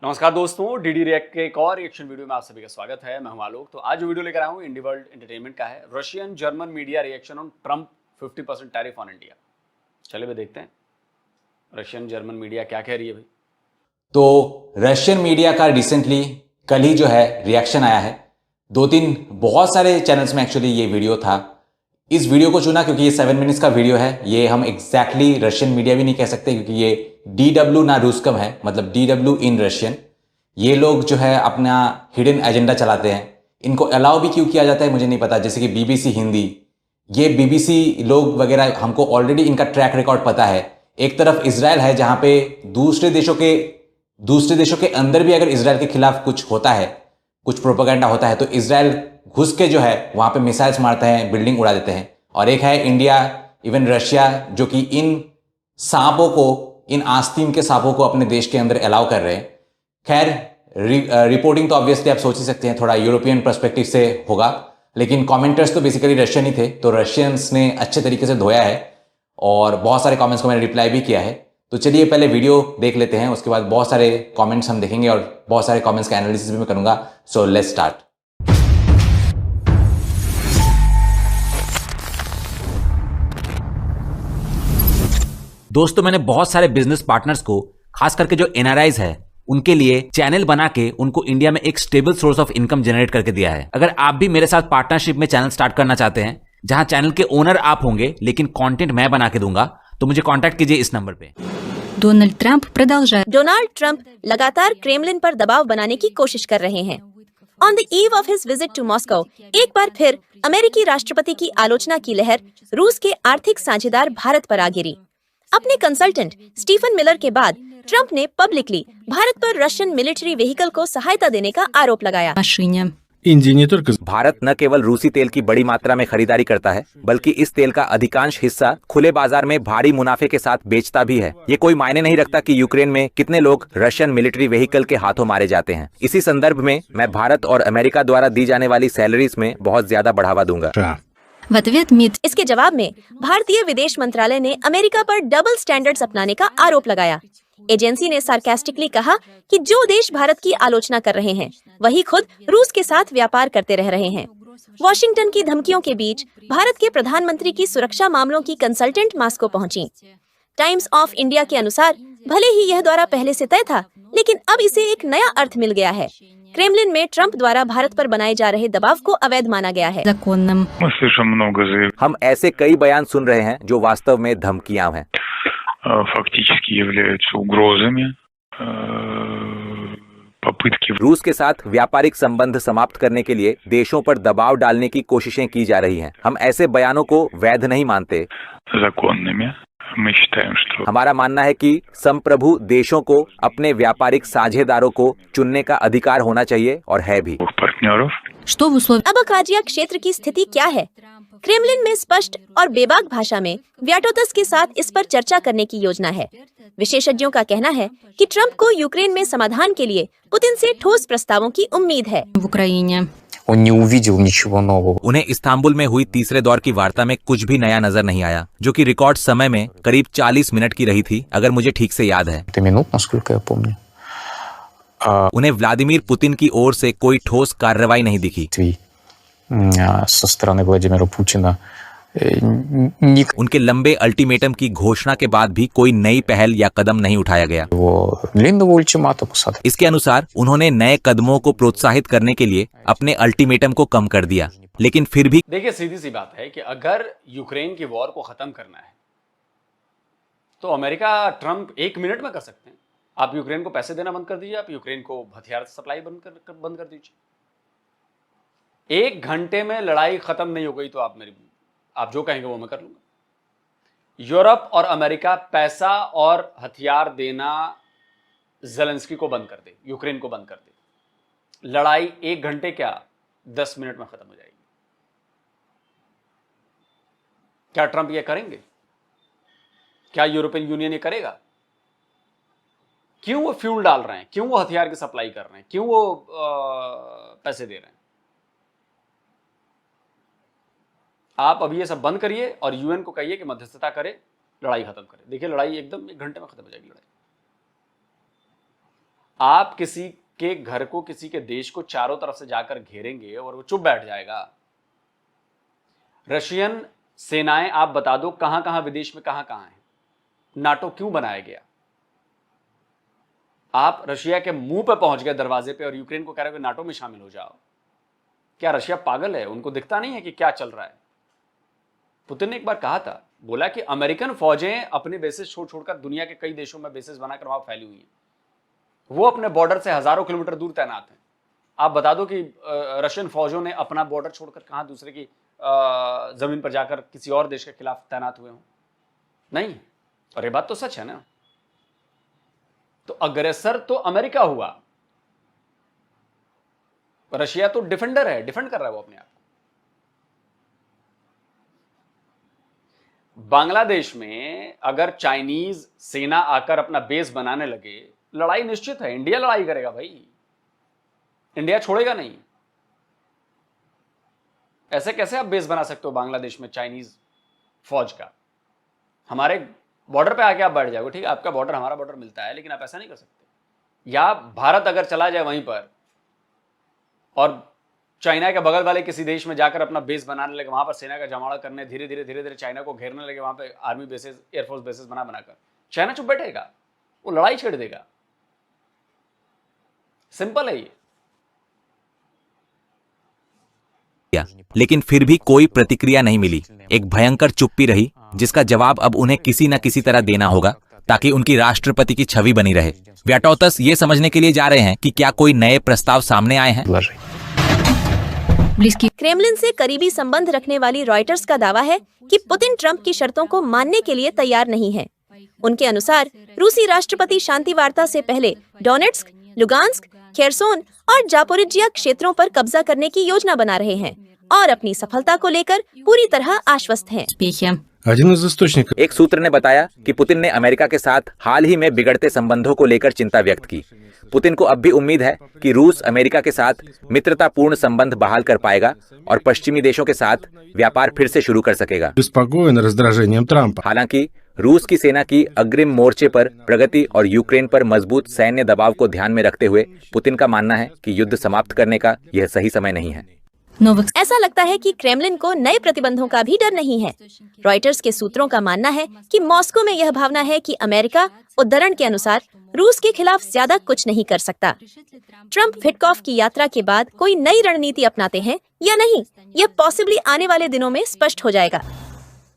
नमस्कार दोस्तों, DD react के एक और रिएक्शन वीडियो में आप सभी का स्वागत है। मैं हूं आलोक। तो आज जो वीडियो लेकर आया हूं इंडी वर्ल्ड एंटरटेनमेंट का है। Russian German media reaction on Trump 50% tariff on India. चलिए भी देखते हैं रशियन जर्मन मीडिया क्या कह रही है भाई। तो रशियन मीडिया का रिसेंटली कल ही जो है रिएक्शन आया है। दो तीन बहुत सारे चैनल्स में एक्चुअली ये वीडियो था। इस वीडियो को चुना क्योंकि ये 7 मिनट्स का वीडियो है। ये हम एग्जैक्टली रशियन मीडिया भी नहीं कह सकते क्योंकि ये DW ना रूसकम है, मतलब DW इन रशियन। ये लोग जो है अपना हिडन एजेंडा चलाते हैं। इनको अलाउ भी क्यों किया जाता है मुझे नहीं पता। जैसे कि BBC हिंदी, ये BBC लोग वगैरह, हमको ऑलरेडी इनका ट्रैक रिकॉर्ड पता है। एक तरफ इजराइल है जहां पे दूसरे देशों के अंदर भी अगर इजराइल के खिलाफ कुछ होता है, कुछ प्रोपेगेंडा होता है, तो इजराइल घुस के जो है वहां पे मिसाइल्स मारते हैं, बिल्डिंग उड़ा देते हैं। और एक है इंडिया, इवन रशिया, जो कि इन आस्तीन के सांपों को अपने देश के अंदर अलाउ कर रहे हैं। खैर, रिपोर्टिंग तो ऑब्वियसली आप सोच ही सकते हैं थोड़ा यूरोपियन पर्सपेक्टिव से होगा, लेकिन कमेंटर्स तो बेसिकली रशियन ही थे, तो रशियंस ने अच्छे तरीके से धोया है और बहुत सारे कमेंट्स को मैंने रिप्लाई भी किया है। तो चलिए पहले वीडियो देख लेते हैं, उसके बाद बहुत सारे कमेंट्स हम देखेंगे और बहुत सारे कमेंट्स का एनालिसिस भी मैं करूंगा। So let's start. दोस्तों, मैंने बहुत सारे बिजनेस पार्टनर्स को, खास करके जो NRIs है, उनके लिए चैनल बना के उनको इंडिया में एक stable source of income generate करके दिया है। अगर आप भी मेरे साथ पार्टनरशिप में चैनल स्टार्ट करना चाहते हैं, जहां चैनल के ओनर आप होंगे लेकिन कंटेंट मैं बना के दूंगा, तो मुझे कांटेक्ट कीजिए इस नंबर पे। डोनाल्ड ट्रंप लगातार क्रेमलिन पर दबाव बनाने की कोशिश कर रहे हैं। On the eve of his visit to Moscow, एक बार फिर अमेरिकी राष्ट्रपति की आलोचना की लहर रूस के आर्थिक साझेदार भारत पर आ गिरी। अपने कंसल्टेंट स्टीफन मिलर के बाद ट्रंप ने पब्लिकली भारत पर रशियन मिलिट्री व्हीकल को सहायता देने का आरोप लगाया। भारत न केवल रूसी तेल की बड़ी मात्रा में खरीदारी करता है, बल्कि इस तेल का अधिकांश हिस्सा खुले बाजार में भारी मुनाफे के साथ बेचता भी है। ये कोई मायने नहीं रखता कि यूक्रेन में कितने लोग रशियन मिलिट्री व्हीकल के हाथों मारे जाते हैं। इसी संदर्भ में मैं भारत और अमेरिका द्वारा दी जाने वाली सैलरीज में बहुत ज्यादा बढ़ावा दूंगा। इसके जवाब में भारतीय विदेश मंत्रालय ने अमेरिका पर डबल स्टैंडर्ड्स अपनाने का आरोप लगाया। एजेंसी ने सार्कास्टिकली कहा कि जो देश भारत की आलोचना कर रहे हैं, वही खुद रूस के साथ व्यापार करते रह रहे हैं। वॉशिंगटन की धमकियों के बीच भारत के प्रधानमंत्री की सुरक्षा मामलों की कंसल्टेंट मॉस्को पहुंची। टाइम्स ऑफ इंडिया के अनुसार भले ही यह दौरा पहले से तय था, लेकिन अब इसे एक नया अर्थ मिल गया है। क्रेमलिन में ट्रंप द्वारा भारत पर बनाए जा रहे दबाव को अवैध माना गया है। हम ऐसे कई बयान सुन रहे हैं जो वास्तव में धमकियां हैं। रूस के साथ व्यापारिक संबंध समाप्त करने के लिए देशों पर दबाव डालने की कोशिशें की जा रही हैं। हम ऐसे बयानों को वैध नहीं मानते। हमारा मानना है कि संप्रभु देशों को अपने व्यापारिक साझेदारों को चुनने का अधिकार होना चाहिए, और है भी। अबखाजिया क्षेत्र की स्थिति क्या है? क्रेमलिन में स्पष्ट और बेबाक भाषा में व्याटोतस के साथ इस पर चर्चा करने की योजना है। विशेषज्ञों का कहना है कि ट्रंप को यूक्रेन में समाधान के लिए पुतिन से ठोस प्रस्तावों की उम्मीद है। उन्हें इस्तांबुल में हुई तीसरे दौर की वार्ता में कुछ भी नया नजर नहीं आया, जो कि रिकॉर्ड समय में करीब 40 मिनट की रही थी, अगर मुझे ठीक से याद है। उन्हें व्लादिमीर पुतिन की ओर से कोई ठोस कार्रवाई नहीं दिखी। उनके लंबे अल्टीमेटम की घोषणा के बाद भी कोई नई पहल या कदम नहीं उठाया गया। इसके अनुसार उन्होंने नए कदमों को प्रोत्साहित करने के लिए अपने अल्टीमेटम को कम कर दिया, लेकिन फिर भी देखिए, सीधी सी बात है कि अगर यूक्रेन की वॉर को खत्म करना है तो अमेरिका ट्रंप 1 मिनट में कर सकते हैं। आप यूक्रेन को पैसे देना बंद कर दीजिए, आप यूक्रेन को हथियार सप्लाई बंद कर दीजिए। 1 घंटे में लड़ाई खत्म नहीं हो गई तो आप जो कहेंगे वो मैं कर लूंगा। यूरोप और अमेरिका पैसा और हथियार देना ज़ेलेंस्की को बंद कर दे, यूक्रेन को बंद कर दे, लड़ाई 1 घंटे क्या 10 मिनट में खत्म हो जाएगी। क्या ट्रंप ये करेंगे? क्या यूरोपियन यूनियन ये करेगा? क्यों वो फ्यूल डाल रहे हैं? क्यों वो हथियार की सप्लाई कर रहे हैं? क्यों वो पैसे दे रहे हैं? आप अभी ये सब बंद करिए और यूएन को कहिए कि मध्यस्थता करे, लड़ाई खत्म करे। देखिए लड़ाई एकदम 1 घंटे में खत्म हो जाएगी लड़ाई। आप किसी के घर को, किसी के देश को चारों तरफ से जाकर घेरेंगे और वो चुप बैठ जाएगा? रशियन सेनाएं आप बता दो कहां कहां विदेश में कहां कहां हैं? नाटो क्यों बनाया गया? आप रशिया के मुंह पे पहुंच गए, दरवाजे पे, और यूक्रेन को कह रहे हो कि नाटो में शामिल हो जाओ। क्या रशिया पागल है? उनको दिखता नहीं है कि क्या चल रहा है? पुतिन ने एक बार कहा था, बोला कि अमेरिकन फौजें अपने बेसिस छोड़ छोड़कर दुनिया के कई देशों में बेसिस बनाकर वहां फैली हुई हैं, वो अपने बॉर्डर से हजारों किलोमीटर दूर तैनात हैं। आप बता दो कि रशियन फौजों ने अपना बॉर्डर छोड़कर कहां दूसरे की जमीन पर जाकर किसी और देश के खिलाफ तैनात हुए हों? नहीं। और ये बात तो सच है ना। तो अग्रेसर तो अमेरिका हुआ, रशिया तो डिफेंडर है, डिफेंड कर रहा है वो अपने आप को। बांग्लादेश में अगर चाइनीज सेना आकर अपना बेस बनाने लगे, लड़ाई निश्चित है, इंडिया लड़ाई करेगा भाई, इंडिया छोड़ेगा नहीं। ऐसे कैसे आप बेस बना सकते हो बांग्लादेश में चाइनीज फौज का? हमारे बॉर्डर पे आके आप बैठ जाओगे, ठीक है, आपका बॉर्डर हमारा बॉर्डर मिलता है, लेकिन आप ऐसा नहीं कर सकते। या भारत अगर चला जाए वहीं पर और चाइना के बगल वाले किसी देश में जाकर अपना बेस बनाने लगे, वहां पर सेना का जमावड़ा करने, धीरे धीरे चाइना को घेरने लगे, वहां पे आर्मी बेसेस, एयरफोर्स बेसेस बनाकर, चाइना चुप बैठेगा? वो लड़ाई छेड़ देगा। सिंपल है ये। लेकिन फिर भी कोई प्रतिक्रिया नहीं मिली। एक भयंकर चुप्पी रही, जिसका जवाब अब उन्हें किसी न किसी तरह देना होगा ताकि उनकी राष्ट्रपति की छवि बनी रहे। व्याटोतस ये समझने के लिए जा रहे हैं कि क्या कोई नए प्रस्ताव सामने आए हैं। क्रेमलिन से करीबी संबंध रखने वाली रॉयटर्स का दावा है कि पुतिन ट्रंप की शर्तों को मानने के लिए तैयार नहीं है। उनके अनुसार रूसी राष्ट्रपति शांति वार्ता से पहले डोनेट्स्क, लुगांस्क, खेरसोन और जापोरिजिया क्षेत्रों पर कब्जा करने की योजना बना रहे हैं और अपनी सफलता को लेकर पूरी तरह आश्वस्त हैं। एक सूत्र ने बताया कि पुतिन ने अमेरिका के साथ हाल ही में बिगड़ते संबंधों को लेकर चिंता व्यक्त की। पुतिन को अब भी उम्मीद है कि रूस अमेरिका के साथ मित्रतापूर्ण संबंध बहाल कर पाएगा और पश्चिमी देशों के साथ व्यापार फिर से शुरू कर सकेगा। हालांकि रूस की सेना की अग्रिम मोर्चे पर प्रगति और यूक्रेन पर मजबूत सैन्य दबाव को ध्यान में रखते हुए पुतिन का मानना है कि युद्ध समाप्त करने का यह सही समय नहीं है। ऐसा लगता है कि क्रेमलिन को नए प्रतिबंधों का भी डर नहीं है। रॉयटर्स के सूत्रों का मानना है कि मॉस्को में यह भावना है कि अमेरिका, उद्धरण के अनुसार, रूस के खिलाफ ज्यादा कुछ नहीं कर सकता। ट्रंप विटकॉफ की यात्रा के बाद कोई नई रणनीति अपनाते हैं या नहीं, यह पॉसिबली आने वाले दिनों में स्पष्ट हो जाएगा।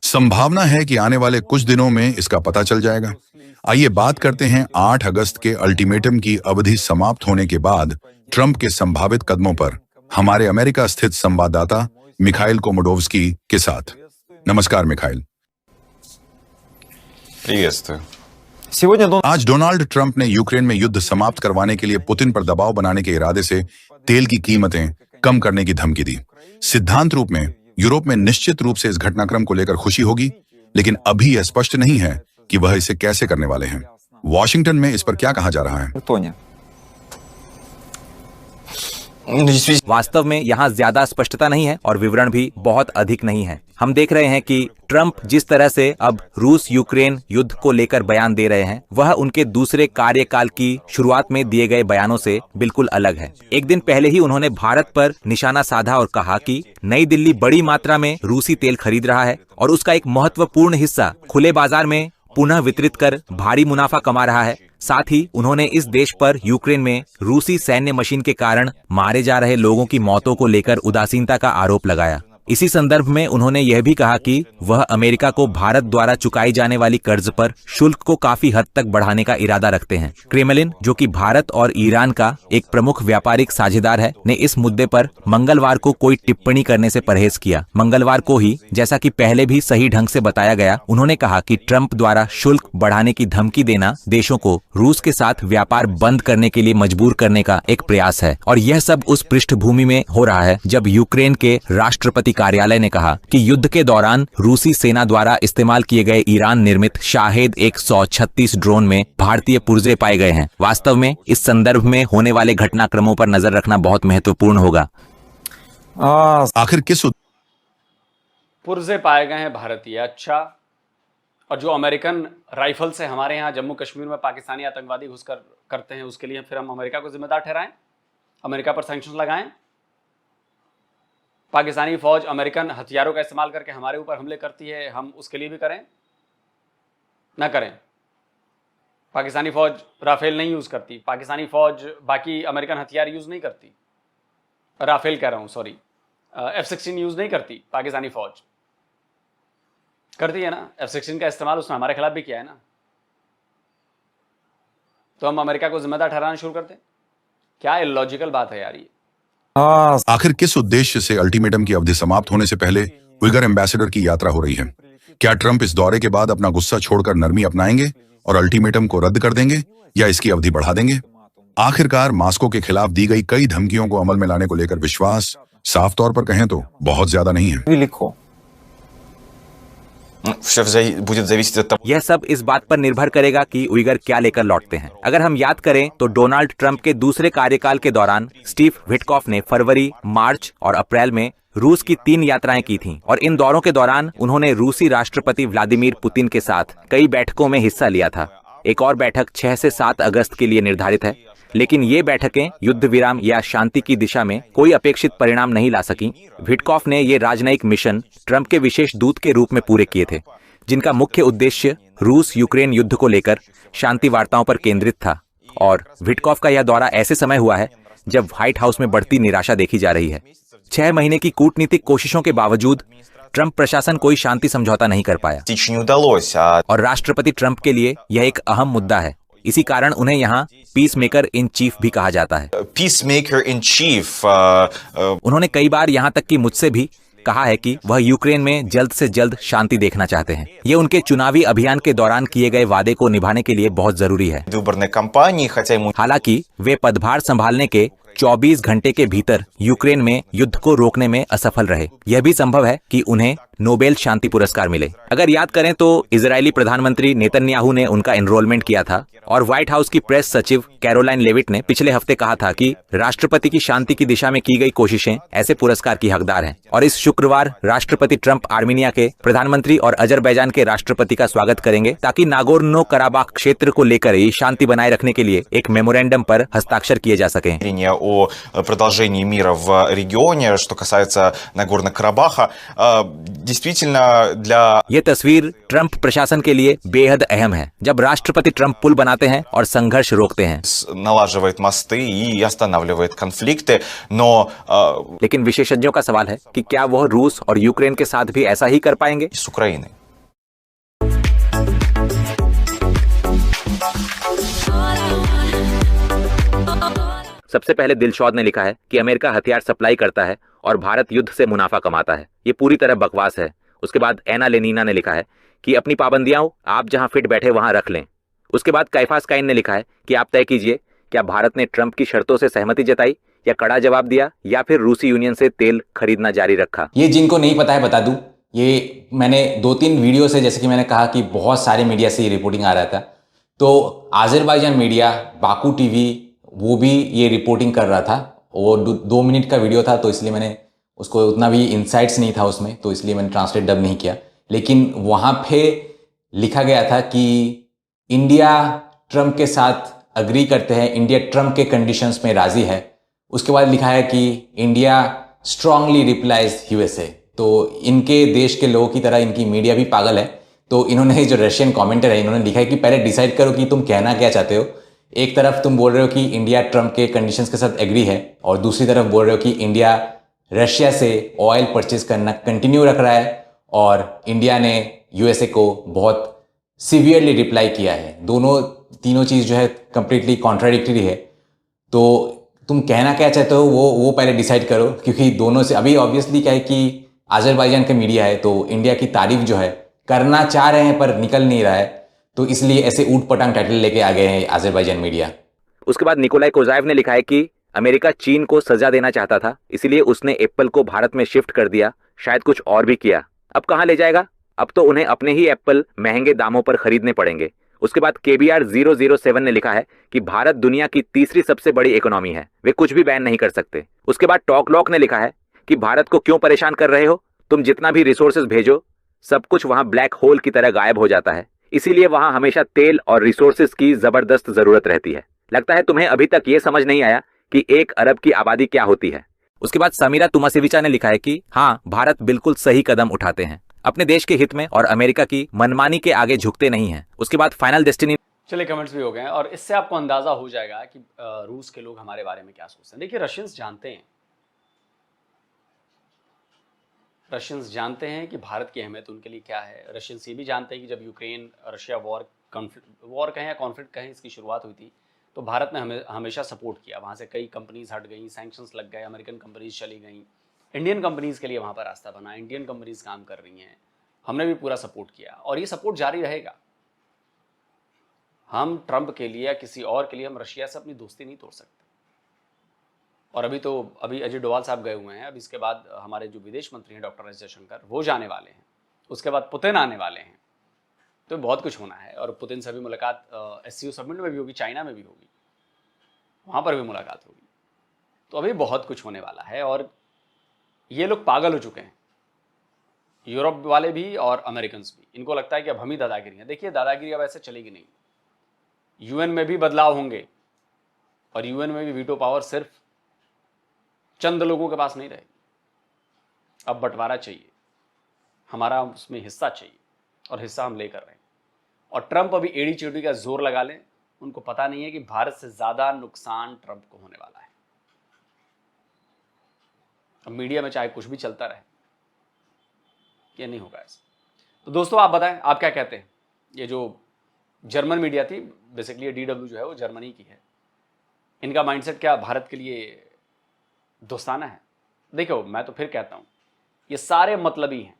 संभावना है कि आने वाले कुछ दिनों में इसका पता चल जाएगा। आइए बात करते हैं 8 अगस्त के अल्टीमेटम की अवधि समाप्त होने के बाद ट्रंप के संभावित कदमों पर हमारे अमेरिका स्थित संवाददाता मिखाइल कोमोडोव्स्की के साथ। नमस्कार मिखाइल। आज डोनाल्ड ट्रंप ने यूक्रेन में युद्ध समाप्त करवाने के लिए पुतिन पर दबाव बनाने के इरादे से तेल की कीमतें कम करने की धमकी दी। सिद्धांत रूप में यूरोप में निश्चित रूप से इस घटनाक्रम को लेकर खुशी होगी, लेकिन अभी यह स्पष्ट नहीं है कि वह इसे कैसे करने वाले हैं। वॉशिंगटन में इस पर क्या कहा जा रहा है? वास्तव में यहाँ ज्यादा स्पष्टता नहीं है और विवरण भी बहुत अधिक नहीं है। हम देख रहे हैं कि ट्रंप जिस तरह से अब रूस यूक्रेन युद्ध को लेकर बयान दे रहे हैं, वह उनके दूसरे कार्यकाल की शुरुआत में दिए गए बयानों से बिल्कुल अलग है। एक दिन पहले ही उन्होंने भारत पर निशाना साधा और कहा कि नई दिल्ली बड़ी मात्रा में रूसी तेल खरीद रहा है और उसका एक महत्वपूर्ण हिस्सा खुले बाजार में पुनः वितरित कर भारी मुनाफा कमा रहा है। साथ ही उन्होंने इस देश पर यूक्रेन में रूसी सैन्य मशीन के कारण मारे जा रहे लोगों की मौतों को लेकर उदासीनता का आरोप लगाया। इसी संदर्भ में उन्होंने यह भी कहा कि वह अमेरिका को भारत द्वारा चुकाई जाने वाली कर्ज पर शुल्क को काफी हद तक बढ़ाने का इरादा रखते हैं। क्रेमलिन, जो कि भारत और ईरान का एक प्रमुख व्यापारिक साझेदार है, ने इस मुद्दे पर मंगलवार को कोई टिप्पणी करने से परहेज किया। मंगलवार को ही, जैसा कि पहले भी सही ढंग से बताया गया, उन्होंने कहा कि ट्रंप द्वारा शुल्क बढ़ाने की धमकी देना देशों को रूस के साथ व्यापार बंद करने के लिए मजबूर करने का एक प्रयास है। और यह सब उस पृष्ठभूमि में हो रहा है जब यूक्रेन के राष्ट्रपति कार्यालय ने कहा कि युद्ध के दौरान रूसी सेना द्वारा इस्तेमाल किए गए ईरान निर्मित शाहेद 136 ड्रोन में भारतीय पुर्जे पाए गए हैं। वास्तव में इस संदर्भ में होने वाले घटनाक्रमों पर नजर रखना बहुत महत्वपूर्ण होगा। आखिर किस पुर्जे पाए गए हैं भारतीय? अच्छा, और जो अमेरिकन राइफल से हमारे यहाँ जम्मू कश्मीर में पाकिस्तानी आतंकवादी घुसकर करते हैं, उसके लिए फिर हम अमेरिका को जिम्मेदार ठहराएं, अमेरिका पर सैंक्शन लगाएं? पाकिस्तानी फौज अमेरिकन हथियारों का इस्तेमाल करके हमारे ऊपर हमले करती है, हम उसके लिए भी करें? ना करें। पाकिस्तानी फौज राफेल नहीं यूज़ करती, पाकिस्तानी फौज बाकी अमेरिकन हथियार यूज़ नहीं करती, राफेल कह रहा हूँ, सॉरी, F-16 यूज़ नहीं करती पाकिस्तानी फौज। करती है ना, F-16 का इस्तेमाल उसने हमारे खिलाफ भी किया है ना। तो हम अमेरिका को जिम्मेदार ठहराना शुरू करते हैं? क्या इलॉजिकल बात है यार ये। आखिर किस उद्देश्य से अल्टीमेटम की अवधि समाप्त होने से पहले उइगर एम्बेसडर की यात्रा हो रही है? क्या ट्रंप इस दौरे के बाद अपना गुस्सा छोड़कर नरमी अपनाएंगे और अल्टीमेटम को रद्द कर देंगे या इसकी अवधि बढ़ा देंगे? आखिरकार मॉस्को के खिलाफ दी गई कई धमकियों को अमल में लाने को लेकर विश्वास, साफ तौर पर कहें तो, बहुत ज्यादा नहीं है। Велико. Будет зависеть от того. यह सब इस बात पर निर्भर करेगा कि उइगर क्या लेकर लौटते हैं। अगर हम याद करें तो डोनाल्ड ट्रंप के दूसरे कार्यकाल के दौरान स्टीव विटकॉफ ने फरवरी, मार्च और अप्रैल में रूस की 3 यात्राएं की थीं और इन दौरों के दौरान उन्होंने रूसी राष्ट्रपति व्लादिमीर पुतिन के साथ कई बैठकों में हिस्सा लिया था। एक और बैठक 6 से 7 अगस्त के लिए निर्धारित है, लेकिन ये बैठकें युद्ध विराम या शांति की दिशा में कोई अपेक्षित परिणाम नहीं ला सकी। विटकॉफ ने ये राजनयिक मिशन ट्रंप के विशेष दूत के रूप में पूरे किए थे, जिनका मुख्य उद्देश्य रूस यूक्रेन युद्ध को लेकर शांति वार्ताओं पर केंद्रित था। और विटकॉफ का यह दौरा ऐसे समय हुआ है जब व्हाइट हाउस में बढ़ती निराशा देखी जा रही है। 6 महीने की कूटनीतिक कोशिशों के बावजूद ट्रंप प्रशासन कोई शांति समझौता नहीं कर पाया Не удалось, а और राष्ट्रपति ट्रंप के लिए यह एक अहम मुद्दा है। इसी कारण उन्हें यहाँ पीस मेकर इन चीफ भी कहा जाता है। peacemaker in chief. उन्होंने कई बार यहाँ तक कि मुझसे भी कहा है कि वह यूक्रेन में जल्द से जल्द शांति देखना चाहते हैं। ये उनके चुनावी अभियान के दौरान किए गए वादे को निभाने के लिए बहुत जरूरी है। वыборной кампании, хотя ему हालांकि वे पदभार संभालने के 24 घंटे के भीतर यूक्रेन में युद्ध को रोकने में असफल रहे। यह भी संभव है कि उन्हें नोबेल शांति पुरस्कार मिले। अगर याद करें तो इजरायली प्रधानमंत्री नेतन्याहू ने उनका एनरोलमेंट किया था और व्हाइट हाउस की प्रेस सचिव कैरोलाइन लेविट ने पिछले हफ्ते कहा था कि राष्ट्रपति की शांति की दिशा में की गई कोशिशें ऐसे पुरस्कार की हकदार हैं। और इस शुक्रवार राष्ट्रपति ट्रंप आर्मीनिया के प्रधानमंत्री और अजरबैजान के राष्ट्रपति का स्वागत करेंगे ताकि नागोर्नो कराबाख क्षेत्र को लेकर ही शांति बनाए रखने के लिए एक मेमोरेंडम पर हस्ताक्षर किए जा सके। о продолжении мира в регионе, что касается Нагорно-Карабаха, действительно для ये तस्वीर ट्रंप प्रशासन के लिए बेहद अहम है, जब राष्ट्रपति ट्रंप पुल बनाते हैं और संघर्ष रोकते हैं। налаживает мосты и останавливает конфликты, но लेकिन विशेषज्ञों का सवाल है कि क्या वह रूस और यूक्रेन के साथ भी ऐसा ही कर पाएंगे? с Украиной. सबसे पहले दिलशौद ने लिखा है कि अमेरिका हथियार सप्लाई करता है और भारत युद्ध से मुनाफा कमाता है। ये पूरी तरह बकवास है। उसके बाद एना लेनिना ने लिखा है कि अपनी पाबंदियां आप जहां फिट बैठे वहां रख लें। उसके बाद कैफास काइन ने लिखा है कि आप तय कीजिए, क्या भारत ने ट्रंप की शर्तों से सहमति जताई या कड़ा जवाब दिया या फिर रूसी यूनियन से तेल खरीदना जारी रखा। ये जिनको नहीं पता है बता दूं, ये मैंने 2-3 वीडियो से, जैसे कि मैंने कहा कि बहुत सारे मीडिया से ये रिपोर्टिंग आ रहा था, तो आज़रबाईजान मीडिया, बाकू टीवी, वो भी ये रिपोर्टिंग कर रहा था। वो 2 मिनट का वीडियो था, तो इसलिए मैंने उसको उतना भी इंसाइट्स नहीं था उसमें, तो इसलिए मैंने ट्रांसलेट डब नहीं किया। लेकिन वहाँ पे लिखा गया था कि इंडिया ट्रंप के साथ अग्री करते हैं, इंडिया ट्रंप के कंडीशंस में राजी है। उसके बाद लिखा है कि इंडिया स्ट्रांगली रिप्लाइज यूएसए। तो इनके देश के लोगों की तरह इनकी मीडिया भी पागल है। तो इन्होंने, जो रशियन कमेंटर है, इन्होंने लिखा है कि पहले डिसाइड करो कि तुम कहना क्या चाहते हो। एक तरफ तुम बोल रहे हो कि इंडिया ट्रंप के कंडीशंस के साथ एग्री है और दूसरी तरफ बोल रहे हो कि इंडिया रशिया से ऑयल परचेज करना कंटिन्यू रख रहा है और इंडिया ने यूएसए को बहुत सीवियरली रिप्लाई किया है। तीनों चीज़ जो है कंप्लीटली कॉन्ट्राडिक्टरी है। तो तुम कहना क्या चाहते हो वो पहले डिसाइड करो, क्योंकि दोनों से अभी ऑब्वियसली क्या है कि आज़रबाईजान का मीडिया है तो इंडिया की तारीफ जो है करना चाह रहे हैं पर निकल नहीं रहा है, तो इसलिए ऐसे ऊट पटांग टाइटल लेके आ गए हैं आज़रबाईजान मीडिया। उसके बाद निकोलाई कोजाएव ने लिखा है कि अमेरिका चीन को सजा देना चाहता था, इसलिए उसने एप्पल को भारत में शिफ्ट कर दिया, शायद कुछ और भी किया। अब कहां ले जाएगा? अब तो उन्हें अपने ही एप्पल महंगे दामों पर खरीदने पड़ेंगे। उसके बाद KBR 007 ने लिखा है कि भारत दुनिया की तीसरी सबसे बड़ी इकोनॉमी है, वे कुछ भी बैन नहीं कर सकते। उसके बाद टॉकलॉक ने लिखा है कि भारत को क्यों परेशान कर रहे हो, तुम जितना भी रिसोर्सेज भेजो सब कुछ वहां ब्लैक होल की तरह गायब हो जाता है। इसीलिए वहां हमेशा तेल और रिसोर्सेज की जबरदस्त जरूरत रहती है। लगता है तुम्हें अभी तक ये समझ नहीं आया कि 1 अरब की आबादी क्या होती है। उसके बाद समीरा तुमासेविचा ने लिखा है कि हाँ, भारत बिल्कुल सही कदम उठाते हैं, अपने देश के हित में और अमेरिका की मनमानी के आगे झुकते नहीं हैं। उसके बाद फाइनल डेस्टिनी। चलिए, कमेंट्स भी हो गए हैं और इससे आपको अंदाजा हो जाएगा कि रूस के लोग हमारे बारे में क्या सोचते हैं। देखिए, रशियंस जानते हैं कि भारत की अहमियत उनके लिए क्या है। रशियंस ये भी जानते हैं कि जब यूक्रेन रशिया वॉर कहें या कॉन्फ्लिक्ट कहें, इसकी शुरुआत हुई थी तो भारत ने हमेशा सपोर्ट किया। वहाँ से कई कंपनीज हट गई, सैंक्शंस लग गए, अमेरिकन कंपनीज चली गई, इंडियन कंपनीज के लिए वहाँ पर रास्ता बना, इंडियन कंपनीज काम कर रही हैं। हमने भी पूरा सपोर्ट किया और ये सपोर्ट जारी रहेगा। हम ट्रंप के लिए या किसी और के लिए हम रशिया से अपनी दोस्ती नहीं तोड़ सकते। और अभी अजय डोवाल साहब गए हुए हैं। अब इसके बाद हमारे जो विदेश मंत्री हैं डॉक्टर एस जयशंकर, वो जाने वाले हैं। उसके बाद पुतिन आने वाले हैं। तो बहुत कुछ होना है और पुतिन से भी मुलाकात SCO समिट में भी होगी, चाइना में भी होगी, वहाँ पर भी मुलाकात होगी। तो अभी बहुत कुछ होने वाला है और ये लोग पागल हो चुके हैं, यूरोप वाले भी और अमेरिकन भी। इनको लगता है कि अब हम ही दादागिरी हैं। देखिए, दादागिरी अब ऐसे चलेगी नहीं। UN में भी बदलाव होंगे और UN में भी वीटो पावर सिर्फ चंद लोगों के पास नहीं रहेगी। अब बंटवारा चाहिए, हमारा उसमें हिस्सा चाहिए और हिस्सा हम लेकर रहे हैं। और ट्रंप अभी एड़ी चेड़ी का जोर लगा लें, उनको पता नहीं है कि भारत से ज्यादा नुकसान ट्रंप को होने वाला है। अब मीडिया में चाहे कुछ भी चलता रहे, ये नहीं होगा ऐसा। तो दोस्तों, आप बताएं, आप क्या कहते हैं। ये जो जर्मन मीडिया थी, बेसिकली ये DW जो है वो जर्मनी की है, इनका माइंडसेट क्या भारत के लिए दोस्ताना है? देखो, मैं तो फिर कहता हूं, ये सारे मतलबी हैं।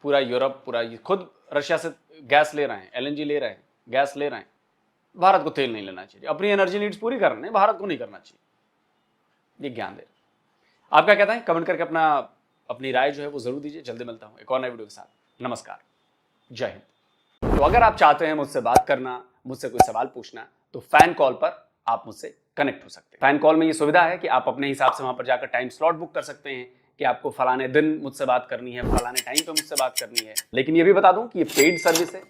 पूरा यूरोप, पूरा खुद रशिया से गैस ले रहे हैं, LNG ले रहे हैं, गैस ले रहे हैं। भारत को तेल नहीं लेना चाहिए, अपनी एनर्जी नीड्स पूरी कर रहे हैं, भारत को नहीं करना चाहिए। ये ज्ञान दे रहे। आप क्या कहते हैं? कमेंट करके अपनी राय जो है वो जरूर दीजिए। जल्दी मिलता हूं एक और नए वीडियो के साथ। नमस्कार, जय हिंद। तो अगर आप चाहते हैं मुझसे बात करना, मुझसे कोई सवाल पूछना, तो फैन कॉल पर आप मुझसे कनेक्ट हो सकते हैं। फैन कॉल में ये सुविधा है कि आप अपने हिसाब से वहां पर जाकर टाइम स्लॉट बुक कर सकते हैं कि आपको फलाने दिन मुझसे बात करनी है, फलाने टाइम पे मुझसे बात करनी है। लेकिन ये भी बता दूं कि ये पेड सर्विस है,